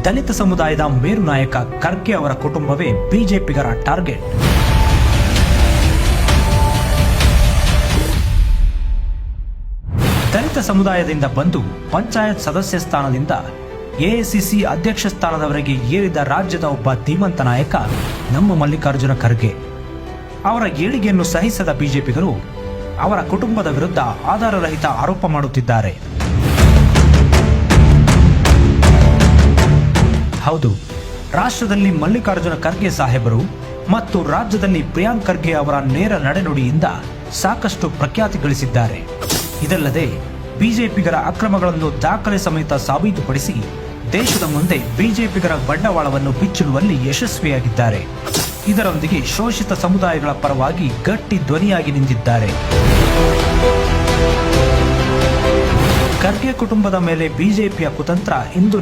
ದಲಿತ ಸಮುದಾಯದ ಮೇರು ನಾಯಕ ಖರ್ಗೆ ಅವರ ಕುಟುಂಬವೇ ಬಿಜೆಪಿಗರ ಟಾರ್ಗೆಟ್. ದಲಿತ ಸಮುದಾಯದಿಂದ ಬಂದು ಪಂಚಾಯತ್ ಸದಸ್ಯ ಸ್ಥಾನದಿಂದ ಎಐಸಿಸಿ ಅಧ್ಯಕ್ಷ ಸ್ಥಾನದವರೆಗೆ ಏರಿದ ರಾಜ್ಯದ ಒಬ್ಬ ಧೀಮಂತ ನಾಯಕ ನಮ್ಮ ಮಲ್ಲಿಕಾರ್ಜುನ ಖರ್ಗೆ. ಅವರ ಏಳಿಗೆಯನ್ನು ಸಹಿಸದ ಬಿಜೆಪಿಗರು ಅವರ ಕುಟುಂಬದ ವಿರುದ್ಧ ಆಧಾರರಹಿತ ಆರೋಪ ಮಾಡುತ್ತಿದ್ದಾರೆ. ಹೌದು, ರಾಷ್ಟ್ರದಲ್ಲಿ ಮಲ್ಲಿಕಾರ್ಜುನ ಖರ್ಗೆ ಸಾಹೇಬರು ಮತ್ತು ರಾಜ್ಯದಲ್ಲಿ ಪ್ರಿಯಾಂಕ್ ಖರ್ಗೆ ಅವರ ನೇರ ನಡೆನುಡಿಯಿಂದ ಸಾಕಷ್ಟು ಪ್ರಖ್ಯಾತಿ ಗಳಿಸಿದ್ದಾರೆ. ಇದಲ್ಲದೆ ಬಿಜೆಪಿಗರ ಅಕ್ರಮಗಳನ್ನು ದಾಖಲೆ ಸಮೇತ ಸಾಬೀತುಪಡಿಸಿ ದೇಶದ ಮುಂದೆ ಬಿಜೆಪಿಗರ ಬಂಡವಾಳವನ್ನು ಬಿಚ್ಚಿಡುವಲ್ಲಿ ಯಶಸ್ವಿಯಾಗಿದ್ದಾರೆ. ಇದರೊಂದಿಗೆ ಶೋಷಿತ ಸಮುದಾಯಗಳ ಪರವಾಗಿ ಗಟ್ಟಿ ಧ್ವನಿಯಾಗಿ ನಿಂತಿದ್ದಾರೆ. ಖರ್ಗೆ ಕುಟುಂಬದ ಮೇಲೆ ಬಿಜೆಪಿಯ ಕುತಂತ್ರ ಇಂದು